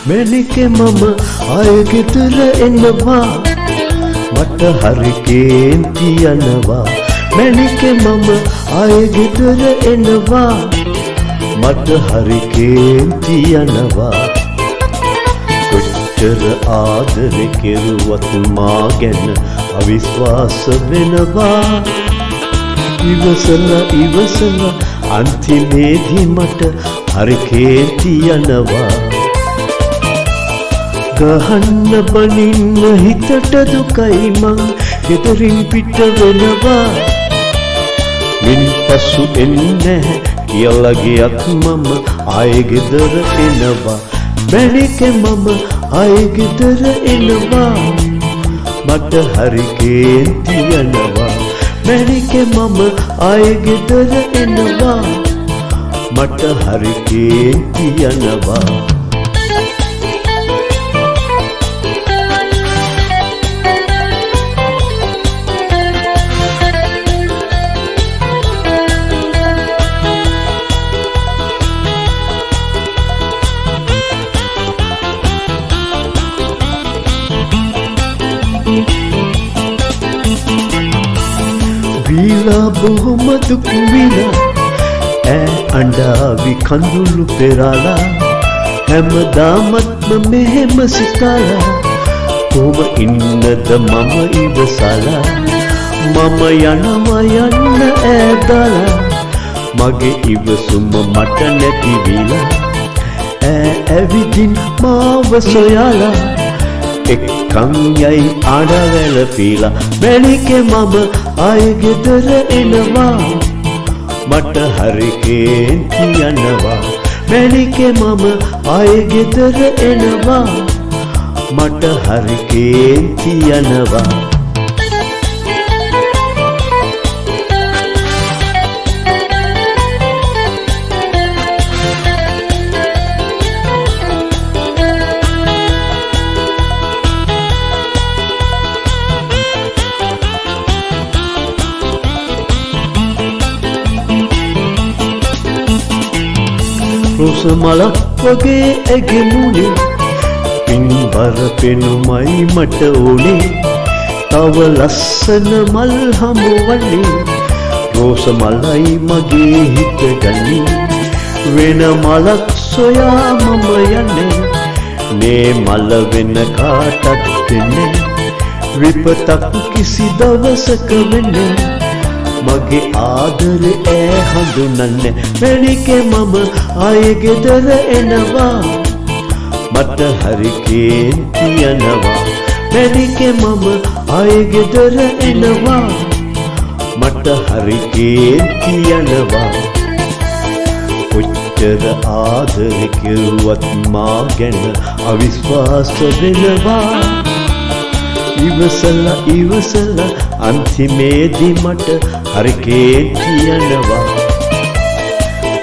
මැණිකේ මම ආයෙ ගෙදර එනවා මට හරි කේන්ති යනවා මැණිකේ මම ආයෙ ගෙදර එනවා මට හරි කේන්ති යනවා කොච්චර ආදරේ කෙරුවත් මා ගැන අවිශ්වාස වෙනවා ඉවසලා අන්තිමේදී මට හරි කේන්ති යනවා ගහන්න බනින්න හිතට දුකයි මං ගෙදරින් පිට වෙනවා මින් පසු එන්නේ කියලා ගියත් මම ආයෙ ගෙදර එනවා මැණිකේ මම ආයෙ ගෙදර එනවා මට හරි කේන්ති යනවා මැණිකේ මම ආයෙ ගෙදර එනවා මට හරි කේන්ති යනවා බොහොම දුක් විඳා අඬාවි කඳුළු පෙරාලා හැමදාමත්ම මෙහෙම සිතාලා කොහොම ඉන්නද මම ඉවසලා මම යනවා යන්න ඈදාලා මගේ ඉවසුම මට නැති විලා ඇවිදින් මාව සොයාලා එක්කන් යයි අඩවැල පීලා මැණිකේ මම ආයෙ ගෙදර එනවා මට හරි කේන්ති යනවා මැණිකේ මම ආයෙ ගෙදර එනවා මට හරි කේන්ති යනවා රෝස මලක් වගේ ඇගේ මුනේ පින්බර පෙනුමයි මට ඕනේ තව ලස්සන මල් හමුවන්නේ රෝස මලයි මගේ හිත ගන්නේ වෙන මලක් සොයා මම යන්නේ මේ මල වෙන කාටත් දෙන්නේ විපතක් කිසි දවසක වෙන්නේ මගේ ආදරේ හඳුනන්නේ මැණිකේ මම ආයෙ ගෙදර එනවා මට හරි කේන්ති යනවා මැණිකේ මම ආයෙ ගෙදර එනවා මට හරි කේන්ති යනවා කොච්චර ආදරේ කෙරුවත් මා ගැන අවිශ්වාස වෙනවා ඉවසලා අන්තිමේදී මට හරි කේන්ති යනවා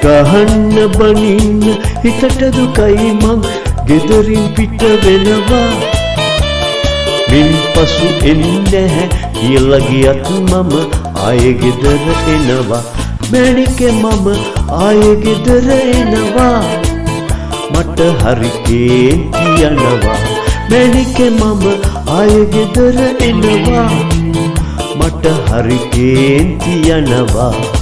ගහන්න බනින්න හිතට දුකයි මං ගෙදරින් පිට වෙනවා මින් පසු එන්නේ කියලා ගියත් මම ආයෙ ගෙදර එනවා මැණිකේ මම ආයෙ ගෙදර එනවා මට හරි කේන්ති යනවා මැණිකේ මම ආයෙ ගෙදර එනවා මට හරි කේන්ති යනවා